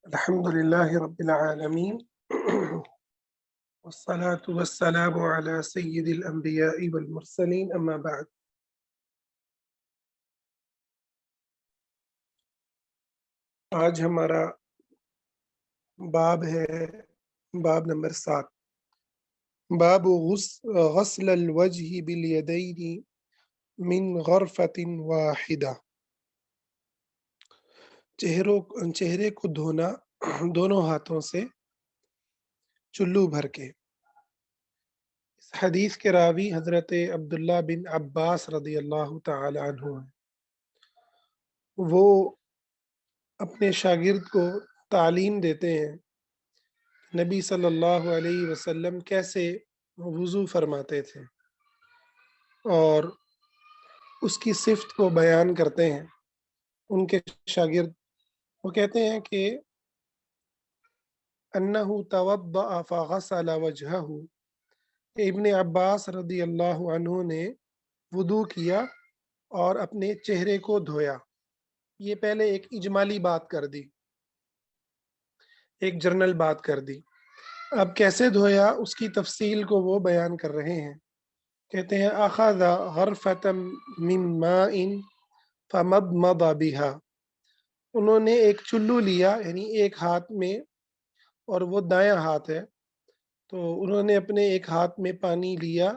الحمد لله رب العالمين والصلاة والسلام على سيد الأنبياء والمرسلين أما بعد. آج ہمارا باب ہے باب نمبر 7، باب غسل الوجه بالیدین من غرفة واحدہ، چہرے کو دھونا دونوں ہاتھوں سے چلو بھر کے۔ اس حدیث کے راوی حضرت عبداللہ بن عباس رضی اللہ تعالی عنہ ہیں۔ وہ اپنے شاگرد کو تعلیم دیتے ہیں نبی صلی اللہ علیہ وسلم کیسے وضو فرماتے تھے، اور اس کی صفت کو بیان کرتے ہیں۔ ان کے شاگرد وہ کہتے ہیں کہ انہ توضأ فغسل وجہہ، کہ ابن عباس رضی اللہ عنہ نے وضو کیا اور اپنے چہرے کو دھویا۔ یہ پہلے ایک اجمالی بات کر دی، ایک جرنل بات کر دی۔ اب کیسے دھویا اس کی تفصیل کو وہ بیان کر رہے ہیں۔ کہتے ہیں اخذ غرفۃ من ماء فمضمض بها، انہوں نے ایک چلو لیا، یعنی ایک ہاتھ میں، اور وہ دایاں ہاتھ ہے، تو انہوں نے اپنے ایک ہاتھ میں پانی لیا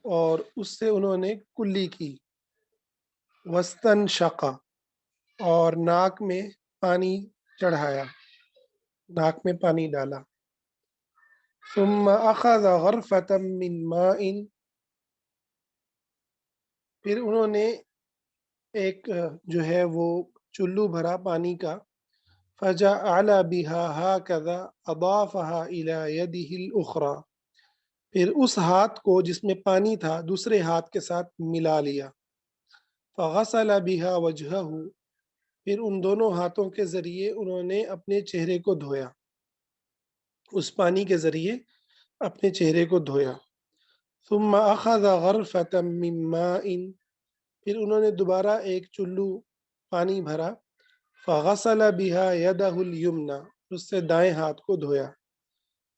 اور اس سے انہوں نے کلی کی، واستنشق، اور ناک میں پانی چڑھایا، ناک میں پانی ڈالا۔ ثم اخذ غرفۃ من ماء، پھر انہوں نے ایک جو ہے وہ چلو بھرا پانی کا، فجعل بها هكذا اضافها الى يده الاخرى، پھر اس ہاتھ کو جس میں پانی تھا دوسرے ہاتھ کے ساتھ ملا لیا۔ فغسل بها وجهه، پھر ان دونوں ہاتھوں کے ذریعے انہوں نے اپنے چہرے کو دھویا، اس پانی کے ذریعے اپنے چہرے کو دھویا۔ ثم اخذ غرفۃ من ماء، پھر انہوں نے دوبارہ ایک چلو پانی بھرا، فغسل بها يده اليمنى، اس سے دائیں ہاتھ کو دھویا۔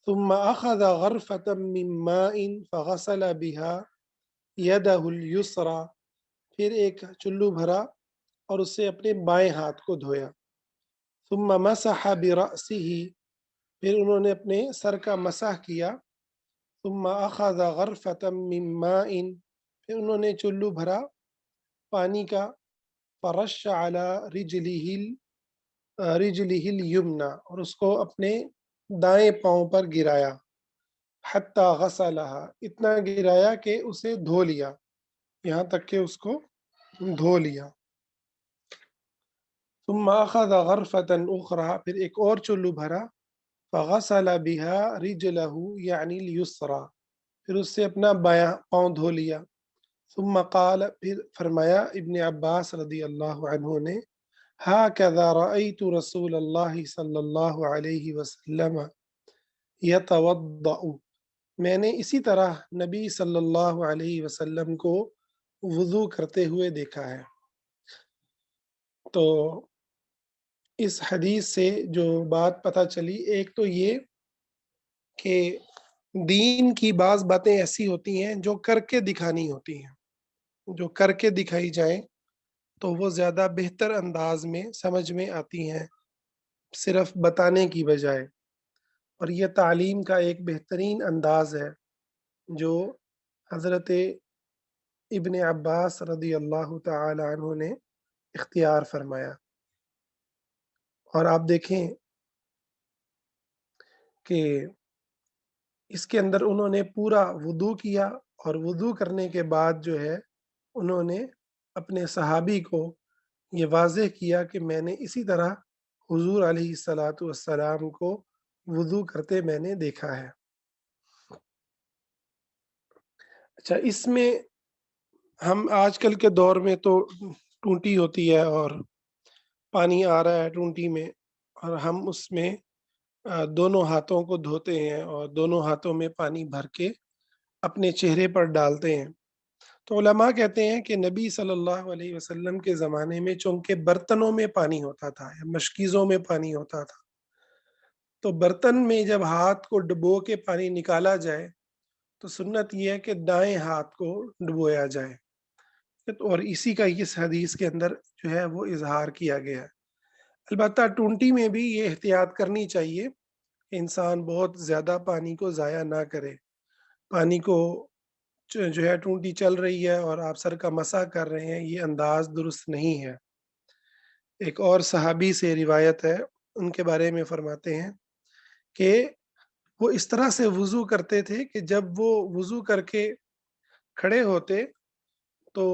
ثم اخذ غرفۃ من ماء فغسل بها يده اليسرى، پھر ایک چلو بھرا اور اس سے اپنے بائیں ہاتھ کو دھویا۔ ثم مسح برأسه، پھر انہوں نے اپنے سر کا مسح کیا۔ ثم اخذ غرفۃ من ماء، پھر انہوں نے چلو بھرا پانی کا، فرش علی رجلہ الیمنی، اور اس کو اپنے دائیں پاؤں پر گرایا، حتی غسلها، اتنا گرایا کہ اسے دھو لیا، یہاں تک کہ اس کو دھو لیا۔ ثم اخذ غرفۃ اخرى، پھر ایک اور چلو بھرا، فغسل بها رجلہ یعنی الیسرى، پھر اس سے اپنا بایاں پاؤں دھو لیا۔ ثم قال، پھر فرمایا ابن عباس رضی اللہ عنہ نے، هكذا رأيت رسول اللہ صلی اللہ علیہ وسلم يتوضأ، میں نے اسی طرح نبی صلی اللہ علیہ وسلم کو وضو کرتے ہوئے دیکھا ہے۔ تو اس حدیث سے جو بات پتہ چلی، ایک تو یہ کہ دین کی بعض باتیں ایسی ہوتی ہیں جو کر کے دکھانی ہوتی ہیں، جو کر کے دکھائی جائیں تو وہ زیادہ بہتر انداز میں سمجھ میں آتی ہیں صرف بتانے کی بجائے، اور یہ تعلیم کا ایک بہترین انداز ہے جو حضرت ابن عباس رضی اللہ تعالی عنہ نے اختیار فرمایا۔ اور آپ دیکھیں کہ اس کے اندر انہوں نے پورا وضو کیا، اور وضو کرنے کے بعد جو ہے انہوں نے اپنے صحابی کو یہ واضح کیا کہ میں نے اسی طرح حضور علیہ الصلاۃ والسلام کو وضو کرتے میں نے دیکھا ہے۔ اچھا، اس میں ہم آج کل کے دور میں تو ٹونٹی ہوتی ہے اور پانی آ رہا ہے ٹونٹی میں، اور ہم اس میں دونوں ہاتھوں کو دھوتے ہیں اور دونوں ہاتھوں میں پانی بھر کے اپنے چہرے پر ڈالتے ہیں۔ تو علماء کہتے ہیں کہ نبی صلی اللہ علیہ وسلم کے زمانے میں چونکہ برتنوں میں پانی ہوتا تھا یا مشکیزوں میں پانی ہوتا تھا، تو برتن میں جب ہاتھ کو ڈبو کے پانی نکالا جائے تو سنت یہ ہے کہ دائیں ہاتھ کو ڈبویا جائے، اور اسی کا اس حدیث کے اندر جو ہے وہ اظہار کیا گیا ہے۔ البتہ ٹونٹی میں بھی یہ احتیاط کرنی چاہیے کہ انسان بہت زیادہ پانی کو ضائع نہ کرے۔ پانی کو جو ہے ٹونٹی چل رہی ہے اور آپ سر کا مسح کر رہے ہیں، یہ انداز درست نہیں ہے۔ ایک اور صحابی سے روایت ہے، ان کے بارے میں فرماتے ہیں کہ وہ اس طرح سے وضو کرتے تھے کہ جب وہ وضو کر کے کھڑے ہوتے تو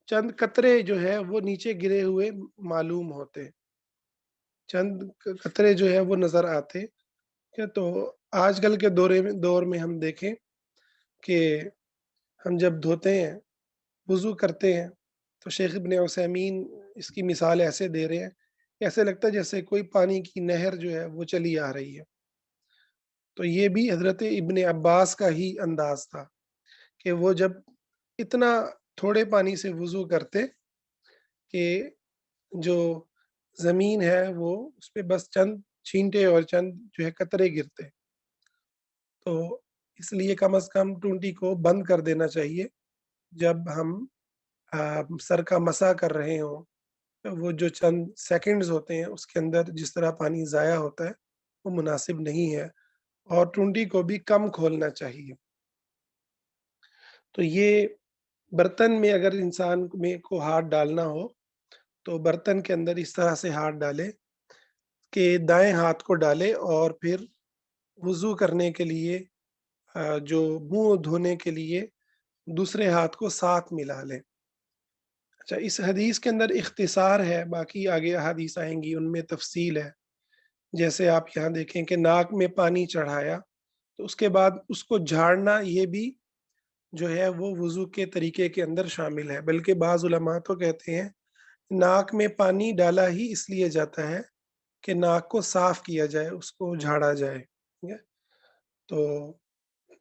چند قطرے جو ہے وہ نیچے گرے ہوئے معلوم ہوتے، چند قطرے جو ہے وہ نظر آتے۔ تو آج کل کے دور میں ہم دیکھیں کہ ہم جب دھوتے ہیں، وضو کرتے ہیں، تو شیخ ابن عثیمین اس کی مثال ایسے دے رہے ہیں کہ ایسے لگتا ہے جیسے کوئی پانی کی نہر جو ہے وہ چلی آ رہی ہے۔ تو یہ بھی حضرت ابن عباس کا ہی انداز تھا کہ وہ جب اتنا تھوڑے پانی سے وضو کرتے کہ جو زمین ہے وہ اس پہ بس چند چھینٹے اور چند جو ہے قطرے گرتے، تو اس لیے کم از کم ٹونٹی کو بند کر دینا چاہیے جب ہم سر کا مسح کر رہے ہوں۔ وہ جو چند سیکنڈز ہوتے ہیں اس کے اندر جس طرح پانی ضائع ہوتا ہے وہ مناسب نہیں ہے، اور ٹونٹی کو بھی کم کھولنا چاہیے۔ تو یہ برتن میں اگر انسان میں کو ہاتھ ڈالنا ہو تو برتن کے اندر اس طرح سے ہاتھ ڈالے کہ دائیں ہاتھ کو ڈالے اور پھر وضو کرنے کے لیے جو منہ دھونے کے لیے دوسرے ہاتھ کو ساتھ ملا لے۔ اچھا، اس حدیث کے اندر اختصار ہے، باقی آگے احادیث آئیں گی ان میں تفصیل ہے۔ جیسے آپ یہاں دیکھیں کہ ناک میں پانی چڑھایا تو اس کے بعد اس کو جھاڑنا، یہ بھی جو ہے وہ وضو کے طریقے کے اندر شامل ہے۔ بلکہ بعض علماء تو کہتے ہیں ناک میں پانی ڈالا ہی اس لیے جاتا ہے کہ ناک کو صاف کیا جائے، اس کو جھاڑا جائے، ٹھیک ہے؟ تو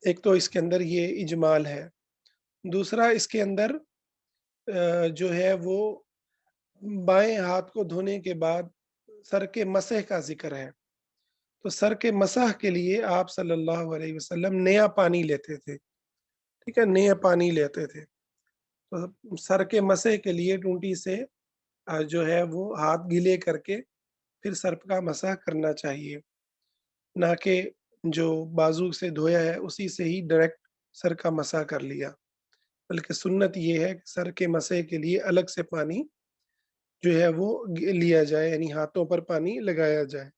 ایک تو اس کے اندر یہ اجمال ہے۔ دوسرا اس کے اندر جو ہے وہ بائیں ہاتھ کو دھونے کے بعد سر کے مسح کا ذکر ہے۔ تو سر کے مسح کے لیے آپ صلی اللہ علیہ وسلم نیا پانی لیتے تھے، ٹھیک ہے، نیا پانی لیتے تھے۔ تو سر کے مسح کے لیے ٹونٹی سے جو ہے وہ ہاتھ گیلے کر کے پھر سر کا مسح کرنا چاہیے، نہ کہ جو بازو سے دھویا ہے اسی سے ہی ڈائریکٹ سر کا مسح کر لیا۔ بلکہ سنت یہ ہے کہ سر کے مسح کے لیے الگ سے پانی جو ہے وہ لیا جائے، یعنی ہاتھوں پر پانی لگایا جائے۔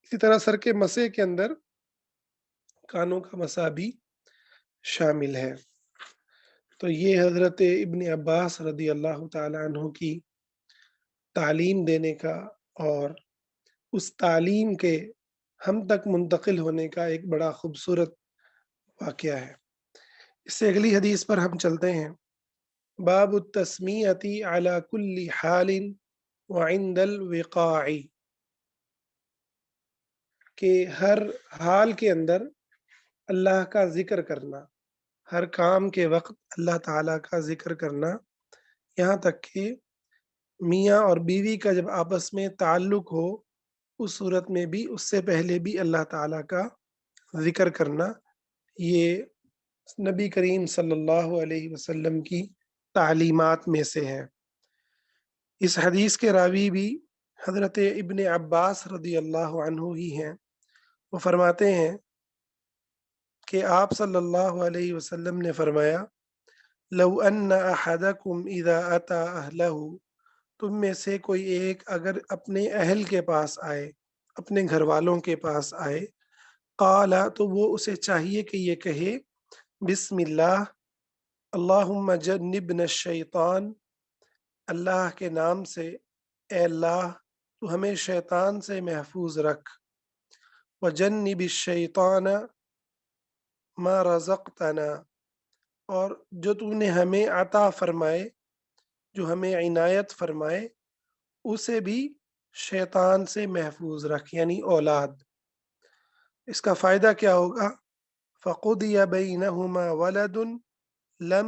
اسی طرح سر کے مسح کے اندر کانوں کا مسح بھی شامل ہے۔ تو یہ حضرت ابن عباس رضی اللہ تعالیٰ عنہ کی تعلیم دینے کا اور اس تعلیم کے ہم تک منتقل ہونے کا ایک بڑا خوبصورت واقعہ ہے۔ اس سے اگلی حدیث پر ہم چلتے ہیں۔ باب التسمیۃ علی کل حال وعند الوقاع، کہ ہر حال کے اندر اللہ کا ذکر کرنا، ہر کام کے وقت اللہ تعالیٰ کا ذکر کرنا، یہاں تک کہ میاں اور بیوی کا جب آپس میں تعلق ہو اس صورت میں بھی اس سے پہلے بھی اللہ تعالیٰ کا ذکر کرنا، یہ نبی کریم صلی اللہ علیہ وسلم کی تعلیمات میں سے ہے۔ اس حدیث کے راوی بھی حضرت ابن عباس رضی اللہ عنہ ہی ہیں۔ وہ فرماتے ہیں کہ آپ صلی اللہ علیہ وسلم نے فرمایا، لو ان احدکم اذا اتی اہلہ، تم میں سے کوئی ایک اگر اپنے اہل کے پاس آئے، اپنے گھر والوں کے پاس آئے، قال، تو وہ اسے چاہیے کہ یہ کہے بسم اللہ، اللہم جنبنا الشیطان، اللہ کے نام سے، اے اللہ تو ہمیں شیطان سے محفوظ رکھ، وجنب الشیطان ما رزقتنا، اور جو تو نے ہمیں عطا فرمائے، جو ہمیں عنایت فرمائے، اسے بھی شیطان سے محفوظ رکھ، یعنی اولاد۔ اس کا فائدہ کیا ہوگا؟ فَقُضِيَ بَيْنَهُمَا وَلَدٌ لَمْ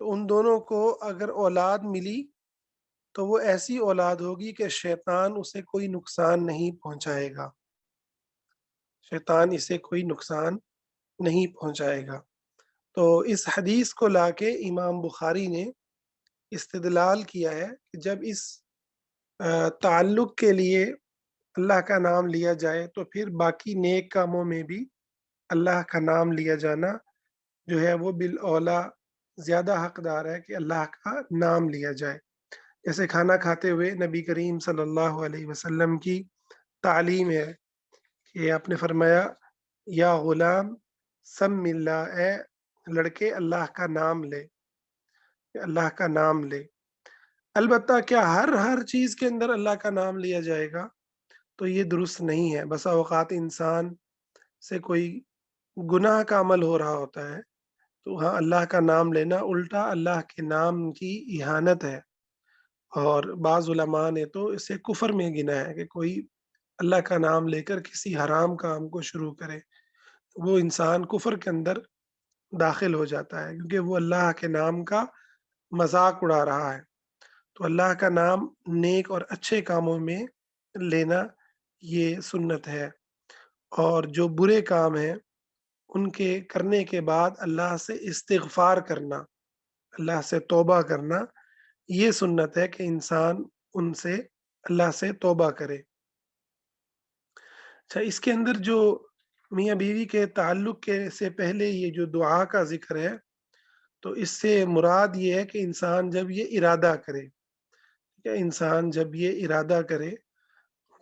تو ان دونوں کو اگر اولاد ملی تو وہ ایسی اولاد ہوگی کہ شیطان اسے کوئی نقصان نہیں پہنچائے گا، شیطان اسے کوئی نقصان نہیں پہنچائے گا۔ تو اس حدیث کو لا کے امام بخاری نے استدلال کیا ہے کہ جب اس تعلق کے لیے اللہ کا نام لیا جائے تو پھر باقی نیک کاموں میں بھی اللہ کا نام لیا جانا جو ہے وہ بالاولا زیادہ حقدار ہے کہ اللہ کا نام لیا جائے۔ جیسے کھانا کھاتے ہوئے نبی کریم صلی اللہ علیہ وسلم کی تعلیم ہے کہ آپ نے فرمایا یا غلام سم اللہ، اے لڑکے اللہ کا نام لے، اللہ کا نام لے۔ البتہ کیا ہر چیز کے اندر اللہ کا نام لیا جائے گا؟ تو یہ درست نہیں ہے۔ بسا اوقات انسان سے کوئی گناہ کا عمل ہو رہا ہوتا ہے تو ہاں اللہ کا نام لینا الٹا اللہ کے نام کی اہانت ہے، اور بعض علماء نے تو اسے کفر میں گنا ہے کہ کوئی اللہ کا نام لے کر کسی حرام کام کو شروع کرے، وہ انسان کفر کے اندر داخل ہو جاتا ہے کیونکہ وہ اللہ کے نام کا مذاق اڑا رہا ہے۔ تو اللہ کا نام نیک اور اچھے کاموں میں لینا یہ سنت ہے، اور جو برے کام ہیں ان کے کرنے کے بعد اللہ سے استغفار کرنا، اللہ سے توبہ کرنا، یہ سنت ہے کہ انسان ان سے اللہ سے توبہ کرے۔ اچھا، اس کے اندر جو میاں بیوی کے تعلق کے سے پہلے یہ جو دعا کا ذکر ہے، تو اس سے مراد یہ ہے کہ انسان جب یہ ارادہ کرے، کہ انسان جب یہ ارادہ کرے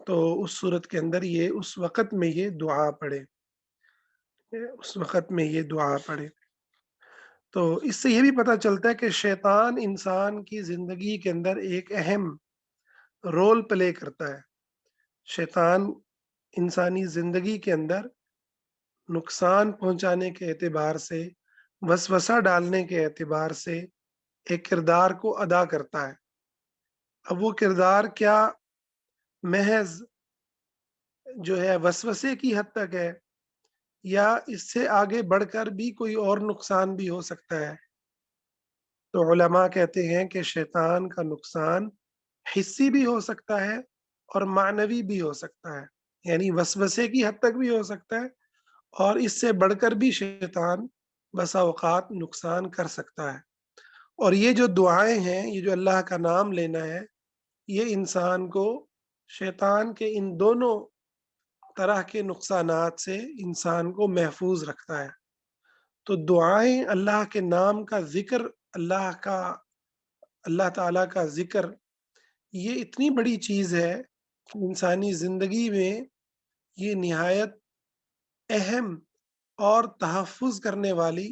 تو اس صورت کے اندر یہ اس وقت میں یہ دعا پڑھے، اس وقت میں یہ دعا پڑھے۔ تو اس سے یہ بھی پتہ چلتا ہے کہ شیطان انسان کی زندگی کے اندر ایک اہم رول پلے کرتا ہے۔ شیطان انسانی زندگی کے اندر نقصان پہنچانے کے اعتبار سے، وسوسہ ڈالنے کے اعتبار سے ایک کردار کو ادا کرتا ہے۔ اب وہ کردار کیا محض جو ہے وسوسے کی حد تک ہے، یا اس سے آگے بڑھ کر بھی کوئی اور نقصان بھی ہو سکتا ہے؟ تو علماء کہتے ہیں کہ شیطان کا نقصان حصی بھی ہو سکتا ہے اور معنوی بھی ہو سکتا ہے، یعنی وسوسے کی حد تک بھی ہو سکتا ہے، اور اس سے بڑھ کر بھی شیطان بسا اوقات نقصان کر سکتا ہے۔ اور یہ جو دعائیں ہیں، یہ جو اللہ کا نام لینا ہے، یہ انسان کو شیطان کے ان دونوں طرح کے نقصانات سے انسان کو محفوظ رکھتا ہے۔ تو دعائیں، اللہ کے نام کا ذکر، اللہ تعالیٰ کا ذکر، یہ اتنی بڑی چیز ہے کہ انسانی زندگی میں یہ نہایت اہم اور تحفظ کرنے والی،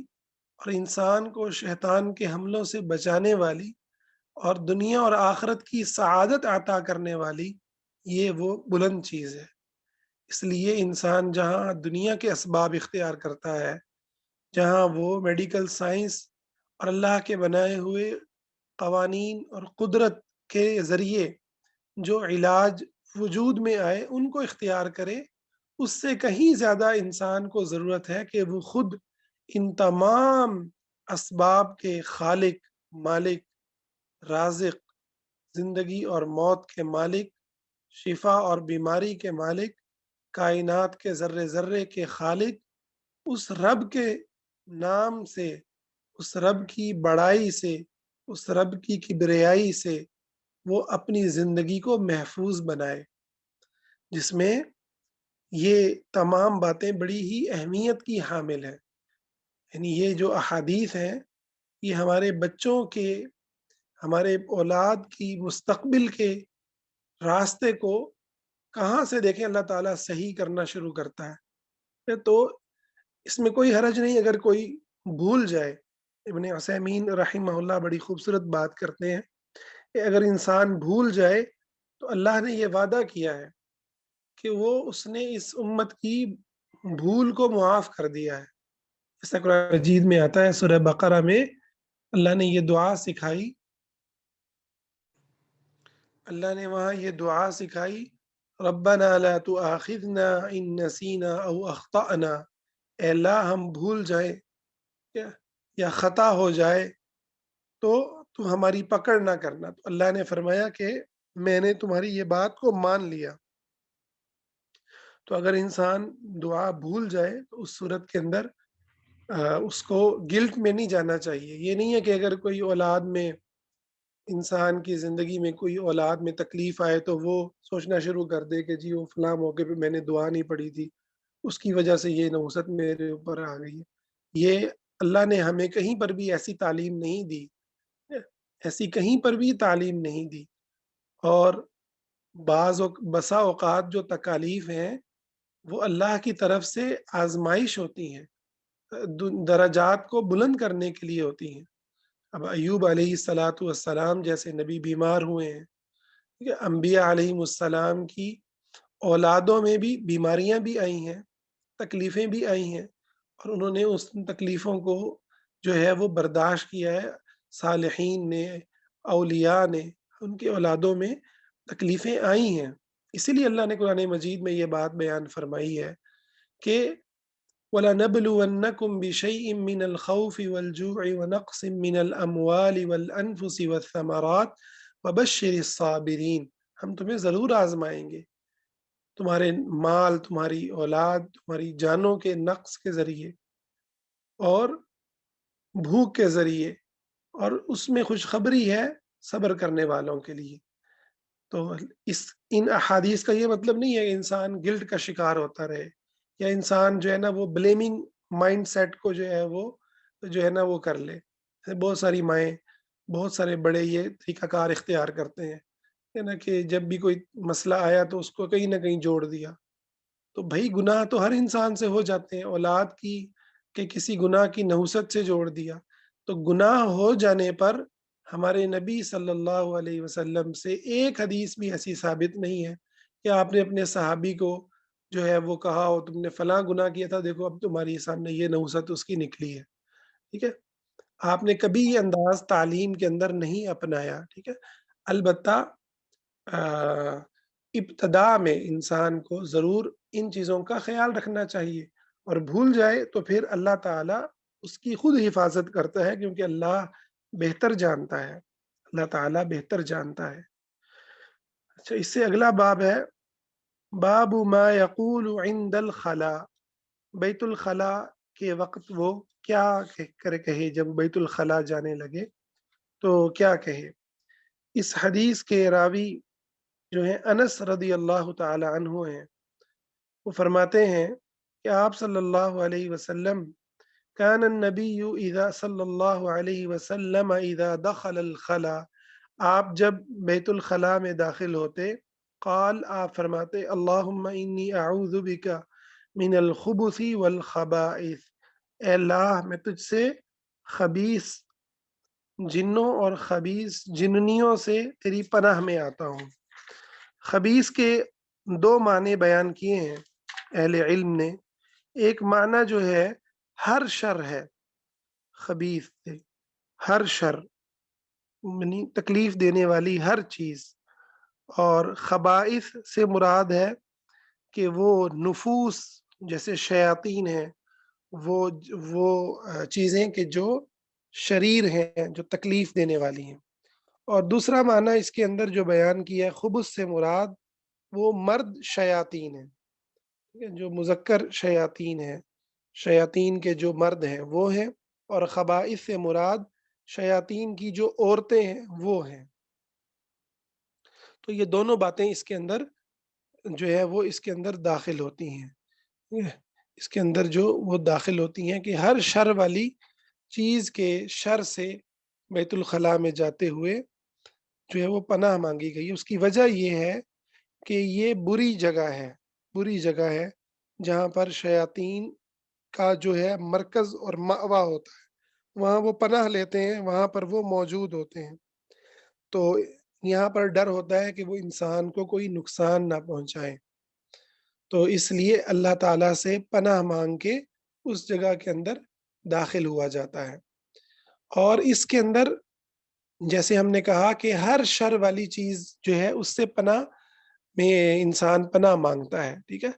اور انسان کو شیطان کے حملوں سے بچانے والی، اور دنیا اور آخرت کی سعادت عطا کرنے والی یہ وہ بلند چیز ہے۔ اس لیے انسان جہاں دنیا کے اسباب اختیار کرتا ہے، جہاں وہ میڈیکل سائنس اور اللہ کے بنائے ہوئے قوانین اور قدرت کے ذریعے جو علاج وجود میں آئے ان کو اختیار کرے، اس سے کہیں زیادہ انسان کو ضرورت ہے کہ وہ خود ان تمام اسباب کے خالق، مالک، رازق، زندگی اور موت کے مالک، شفا اور بیماری کے مالک، کائنات کے ذرے ذرے کے خالق، اس رب کے نام سے، اس رب کی بڑائی سے، اس رب کی کبریائی سے وہ اپنی زندگی کو محفوظ بنائے، جس میں یہ تمام باتیں بڑی ہی اہمیت کی حامل ہیں۔ یعنی یہ جو احادیث ہیں، یہ ہمارے بچوں کے، ہمارے اولاد کی مستقبل کے راستے کو کہاں سے دیکھیں اللہ تعالیٰ صحیح کرنا شروع کرتا ہے۔ تو اس میں کوئی حرج نہیں اگر کوئی بھول جائے۔ ابن عثیمین رحمہ اللہ بڑی خوبصورت بات کرتے ہیں کہ اگر انسان بھول جائے تو اللہ نے یہ وعدہ کیا ہے کہ وہ اس نے اس امت کی بھول کو معاف کر دیا ہے۔ جیسا قرآن مجید میں آتا ہے، سورہ بقرہ میں اللہ نے یہ دعا سکھائی، اللہ نے وہاں یہ دعا سکھائی، ربنا لا تؤاخذنا ان نسینا او اخطأنا، اے اللہ ہم بھول جائیں، کیا یا خطا ہو جائے تو تم ہماری پکڑ نہ کرنا. تو اللہ نے فرمایا کہ میں نے تمہاری یہ بات کو مان لیا. تو اگر انسان دعا بھول جائے تو اس صورت کے اندر اس کو گلٹ میں نہیں جانا چاہیے. یہ نہیں ہے کہ اگر کوئی اولاد میں انسان کی زندگی میں کوئی اولاد میں تکلیف آئے تو وہ سوچنا شروع کر دے کہ جی وہ فلاں موقع پہ میں نے دعا نہیں پڑھی تھی، اس کی وجہ سے یہ نحوست میرے اوپر آ گئی ہے. یہ اللہ نے ہمیں کہیں پر بھی ایسی تعلیم نہیں دی، ایسی کہیں پر بھی تعلیم نہیں دی. اور بسا اوقات جو تکالیف ہیں وہ اللہ کی طرف سے آزمائش ہوتی ہیں، درجات کو بلند کرنے کے لیے ہوتی ہیں. اب ایوب علیہ الصلاۃ والسلام جیسے نبی بیمار ہوئے ہیں، ٹھیک ہے، انبیاء علیہ السلام کی اولادوں میں بھی بیماریاں بھی آئی ہیں، تکلیفیں بھی آئی ہیں، اور انہوں نے اس تکلیفوں کو جو ہے وہ برداشت کیا ہے. صالحین نے، اولیاء نے، ان کے اولادوں میں تکلیفیں آئی ہیں. اسی لیے اللہ نے قرآن مجید میں یہ بات بیان فرمائی ہے کہ وَلَنَبْلُوَنَّكُمْ بِشَيْءٍ مِّنَ الْخَوْفِ وَالْجُوعِ وَنَقْصٍ مِّنَ الْأَمْوَالِ وَالْأَنفُسِ وَالثَّمَرَاتِ وَبَشِّرِ الصَّابِرِينَ. ہم تمہیں ضرور آزمائیں گے، تمہارے مال، تمہاری اولاد، تمہاری جانوں کے نقص کے ذریعے اور بھوک کے ذریعے، اور اس میں خوشخبری ہے صبر کرنے والوں کے لیے. تو ان احادیث کا یہ مطلب نہیں ہے کہ انسان گلٹ کا شکار ہوتا رہے، یا انسان جو ہے نا وہ بلیمنگ مائنڈ سیٹ کو جو ہے نا وہ کر لے. بہت ساری مائیں، بہت سارے بڑے یہ طریقہ کار اختیار کرتے ہیں ہے نا کہ جب بھی کوئی مسئلہ آیا تو اس کو کہیں نہ کہیں جوڑ دیا. تو بھائی گناہ تو ہر انسان سے ہو جاتے ہیں، اولاد کی کہ کسی گناہ کی نحوست سے جوڑ دیا. تو گناہ ہو جانے پر ہمارے نبی صلی اللہ علیہ وسلم سے ایک حدیث بھی ایسی ثابت نہیں ہے کہ آپ نے اپنے صحابی کو جو ہے وہ کہا ہو تم نے فلاں گناہ کیا تھا، دیکھو اب تمہاری سامنے یہ نحوست اس کی نکلی ہے. ٹھیک ہے، آپ نے کبھی یہ انداز تعلیم کے اندر نہیں اپنایا. ٹھیک ہے، البتہ ابتدا میں انسان کو ضرور ان چیزوں کا خیال رکھنا چاہیے، اور بھول جائے تو پھر اللہ تعالیٰ اس کی خود حفاظت کرتا ہے، کیونکہ اللہ بہتر جانتا ہے، اللہ تعالیٰ بہتر جانتا ہے. اچھا، اس سے اگلا باب ہے باب ما یقول عند الخلا. بیت الخلا کے وقت وہ کیا کہے، جب بیت الخلا جانے لگے تو کیا کہے. اس حدیث کے راوی جو ہیں انس رضی اللہ تعالی عنہ ہیں. وہ فرماتے ہیں کہ آپ صلی اللہ علیہ وسلم كان النبی اذا صلی اللہ علیہ وسلم اذا دخل الخلا، آپ جب بیت الخلا میں داخل ہوتے، قال، آپ فرماتے، اللہم انی اعوذ بک من الخبث والخبائث، اے اللہ میں تجھ سے خبیث جنوں اور خبیث جننیوں سے تیری پناہ میں آتا ہوں. خبیث کے دو معنی بیان کیے ہیں اہل علم نے. ایک معنی جو ہے ہر شر ہے، خبیث سے ہر شر یعنی تکلیف دینے والی ہر چیز، اور خبائث سے مراد ہے کہ وہ نفوس جیسے شیاطین ہیں، وہ چیزیں کہ جو شریر ہیں، جو تکلیف دینے والی ہیں. اور دوسرا معنی اس کے اندر جو بیان کیا ہے خبث سے مراد وہ مرد شیاطین ہیں، جو مذکر شیاطین ہیں، شیاطین کے جو مرد ہیں وہ ہیں، اور خبائث سے مراد شیاطین کی جو عورتیں ہیں وہ ہیں. تو یہ دونوں باتیں اس کے اندر جو ہے وہ اس کے اندر داخل ہوتی ہیں. اس کے اندر جو وہ داخل ہوتی ہیں کہ ہر شر والی چیز کے شر سے بیت الخلا میں جاتے ہوئے جو ہے وہ پناہ مانگی گئی. اس کی وجہ یہ ہے کہ یہ بری جگہ ہے جہاں پر شیاطین کا جو ہے مرکز اور مأویٰ ہوتا ہے، وہاں وہ پناہ لیتے ہیں، وہاں پر وہ موجود ہوتے ہیں. تو یہاں پر ڈر ہوتا ہے کہ وہ انسان کو کوئی نقصان نہ پہنچائے، تو اس لیے اللہ تعالیٰ سے پناہ مانگ کے اس جگہ کے اندر داخل ہوا جاتا ہے. اور اس کے اندر جیسے ہم نے کہا کہ ہر شر والی چیز جو ہے اس سے پناہ میں انسان پناہ مانگتا ہے. ٹھیک ہے،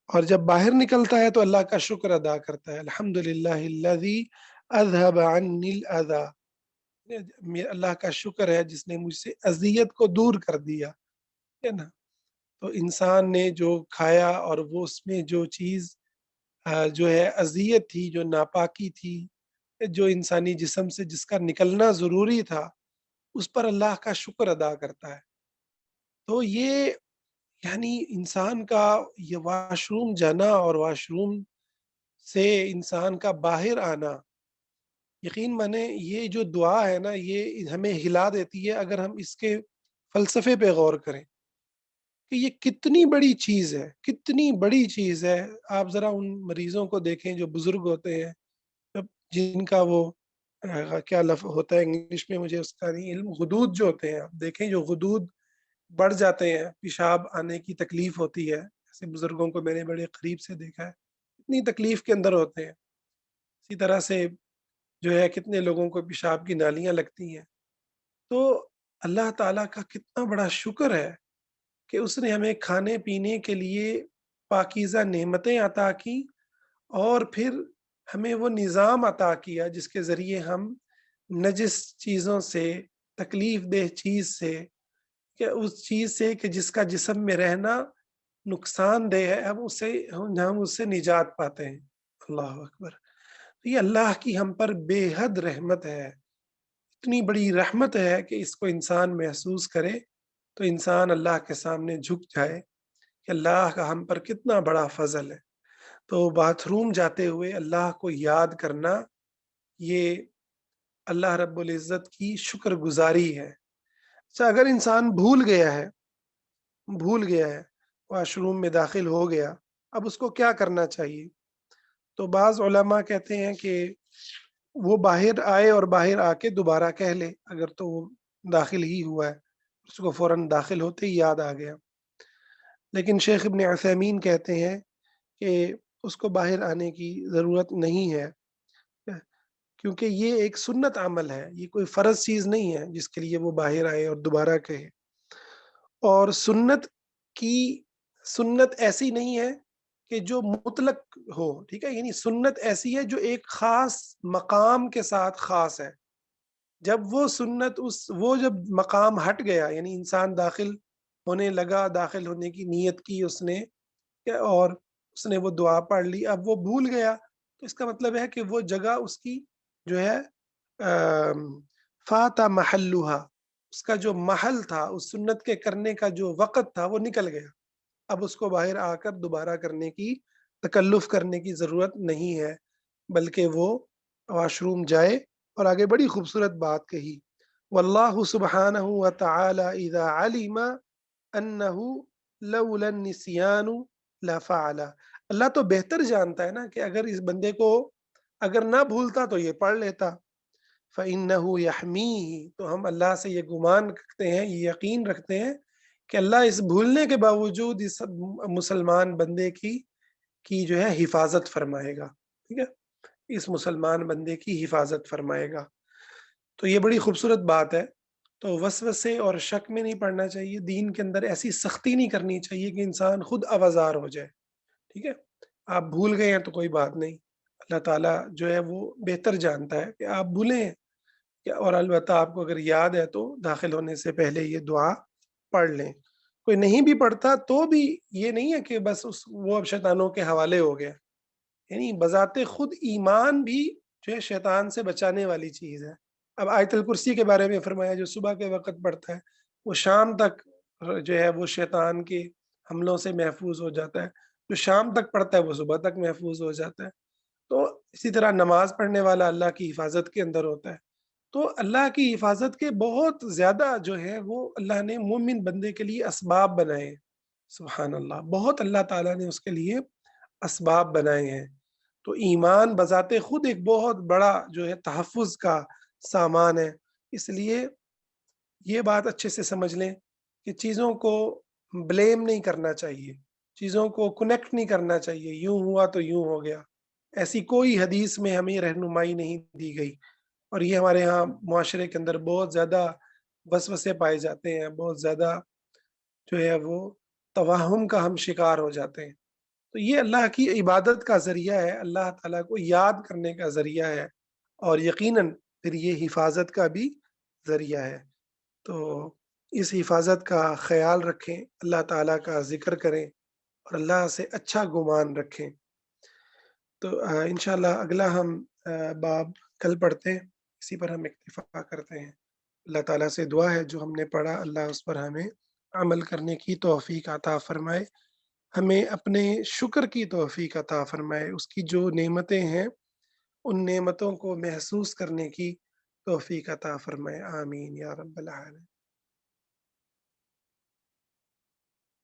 اور جب باہر نکلتا ہے تو اللہ کا شکر ادا کرتا ہے، الحمدللہ الذی اذهب عنی الاذى، اللہ کا شکر ہے جس نے مجھ سے اذیت کو دور کر دیا، ہے نا۔ تو انسان نے جو کھایا اور وہ اس میں جو چیز جو ہے اذیت تھی، جو ناپاکی تھی، جو انسانی جسم سے جس کا نکلنا ضروری تھا، اس پر اللہ کا شکر ادا کرتا ہے۔ تو یہ یعنی انسان کا یہ واش روم جانا اور واش روم سے انسان کا باہر آنا، یقین مانے یہ جو دعا ہے نا، یہ ہمیں ہلا دیتی ہے اگر ہم اس کے فلسفے پہ غور کریں کہ یہ کتنی بڑی چیز ہے، کتنی بڑی چیز ہے۔ آپ ذرا ان مریضوں کو دیکھیں جو بزرگ ہوتے ہیں، جب جن کا وہ کیا لفظ ہوتا ہے انگلش میں، مجھے اس کا نہیں علم، غدود جو ہوتے ہیں، آپ دیکھیں جو غدود بڑھ جاتے ہیں، پیشاب آنے کی تکلیف ہوتی ہے، ایسے بزرگوں کو میں نے بڑے قریب سے دیکھا ہے، اتنی تکلیف کے اندر ہوتے ہیں۔ اسی طرح سے جو ہے کتنے لوگوں کو پیشاب کی نالیاں لگتی ہیں۔ تو اللہ تعالیٰ کا کتنا بڑا شکر ہے کہ اس نے ہمیں کھانے پینے کے لیے پاکیزہ نعمتیں عطا کی، اور پھر ہمیں وہ نظام عطا کیا جس کے ذریعے ہم نجس چیزوں سے، تکلیف دہ چیز سے، کہ اس چیز سے کہ جس کا جسم میں رہنا نقصان دہ ہے، ہم اس سے نجات پاتے ہیں۔ اللہ اکبر! تو یہ اللہ کی ہم پر بے حد رحمت ہے، اتنی بڑی رحمت ہے کہ اس کو انسان محسوس کرے تو انسان اللہ کے سامنے جھک جائے کہ اللہ کا ہم پر کتنا بڑا فضل ہے۔ تو باتھ روم جاتے ہوئے اللہ کو یاد کرنا، یہ اللہ رب العزت کی شکر گزاری ہے۔ اچھا، اگر انسان بھول گیا ہے واش روم میں داخل ہو گیا، اب اس کو کیا کرنا چاہیے؟ تو بعض علماء کہتے ہیں کہ وہ باہر آئے اور باہر آ کے دوبارہ کہہ لے، اگر تو وہ داخل ہی ہوا ہے، اس کو فوراً داخل ہوتے ہی یاد آ گیا۔ لیکن شیخ ابن عثیمین کہتے ہیں کہ اس کو باہر آنے کی ضرورت نہیں ہے، کیونکہ یہ ایک سنت عمل ہے، یہ کوئی فرض چیز نہیں ہے جس کے لیے وہ باہر آئے اور دوبارہ کہے۔ اور سنت ایسی نہیں ہے کہ جو مطلق ہو، ٹھیک ہے، یعنی سنت ایسی ہے جو ایک خاص مقام کے ساتھ خاص ہے۔ جب وہ سنت وہ جب مقام ہٹ گیا، یعنی انسان داخل ہونے لگا، داخل ہونے کی نیت کی اس نے، اور اس نے وہ دعا پڑھ لی، اب وہ بھول گیا، تو اس کا مطلب ہے کہ وہ جگہ اس کی جو ہے فاتا محلھا، اس کا جو محل تھا، اس سنت کے کرنے کا جو وقت تھا، وہ نکل گیا۔ اب اس کو باہر آ کر دوبارہ کرنے کی، تکلف کرنے کی ضرورت نہیں ہے، بلکہ وہ واش روم جائے۔ اور آگے بڑی خوبصورت بات کہی، واللہ سبحانہ وتعالی اذا علم انہ لولا النسیان لفعل، اللہ تو بہتر جانتا ہے نا کہ اگر اس بندے کو اگر نہ بھولتا تو یہ پڑھ لیتا، فإنہ یحمیہ، تو ہم اللہ سے یہ گمان رکھتے ہیں، یہ یقین رکھتے ہیں کہ اللہ اس بھولنے کے باوجود اس مسلمان بندے کی جو ہے حفاظت فرمائے گا، ٹھیک ہے، اس مسلمان بندے کی حفاظت فرمائے گا۔ تو یہ بڑی خوبصورت بات ہے۔ تو وسوسے اور شک میں نہیں پڑنا چاہیے، دین کے اندر ایسی سختی نہیں کرنی چاہیے کہ انسان خود آوازار ہو جائے، ٹھیک ہے۔ آپ بھول گئے ہیں تو کوئی بات نہیں، اللہ تعالیٰ جو ہے وہ بہتر جانتا ہے کہ آپ بھولیں ہیں، اور البتہ آپ کو اگر یاد ہے تو داخل ہونے سے پہلے یہ دعا پڑھ لیں۔ کوئی نہیں بھی پڑھتا تو بھی یہ نہیں ہے کہ بس وہ اب شیطانوں کے حوالے ہو گیا، یعنی بذات خود ایمان بھی جو ہے شیطان سے بچانے والی چیز ہے۔ اب آیت الکرسی کے بارے میں فرمایا، جو صبح کے وقت پڑھتا ہے وہ شام تک جو ہے وہ شیطان کے حملوں سے محفوظ ہو جاتا ہے، جو شام تک پڑھتا ہے وہ صبح تک محفوظ ہو جاتا ہے۔ تو اسی طرح نماز پڑھنے والا اللہ کی حفاظت کے اندر ہوتا ہے۔ تو اللہ کی حفاظت کے بہت زیادہ جو ہے وہ اللہ نے مومن بندے کے لیے اسباب بنائے ہیں، سبحان اللہ، بہت اللہ تعالیٰ نے اس کے لیے اسباب بنائے ہیں۔ تو ایمان بذات خود ایک بہت بڑا جو ہے تحفظ کا سامان ہے۔ اس لیے یہ بات اچھے سے سمجھ لیں کہ چیزوں کو بلیم نہیں کرنا چاہیے، چیزوں کو کنیکٹ نہیں کرنا چاہیے، یوں ہوا تو یوں ہو گیا، ایسی کوئی حدیث میں ہمیں رہنمائی نہیں دی گئی۔ اور یہ ہمارے ہاں معاشرے کے اندر بہت زیادہ وسوسے پائے جاتے ہیں، بہت زیادہ جو ہے وہ توہم کا ہم شکار ہو جاتے ہیں۔ تو یہ اللہ کی عبادت کا ذریعہ ہے، اللہ تعالیٰ کو یاد کرنے کا ذریعہ ہے، اور یقیناً پھر یہ حفاظت کا بھی ذریعہ ہے۔ تو اس حفاظت کا خیال رکھیں، اللہ تعالیٰ کا ذکر کریں اور اللہ سے اچھا گمان رکھیں۔ تو انشاءاللہ اگلا ہم باب کل پڑھتے ہیں، اسی پر ہم اکتفا کرتے ہیں۔ اللہ تعالیٰ سے دعا ہے جو ہم نے پڑھا اللہ اس پر ہمیں عمل کرنے کی توفیق عطا فرمائے، ہمیں اپنے شکر کی توفیق عطا فرمائے، اس کی جو نعمتیں ہیں ان نعمتوں کو محسوس کرنے کی توفیق عطا فرمائے، آمین یا رب العالمین۔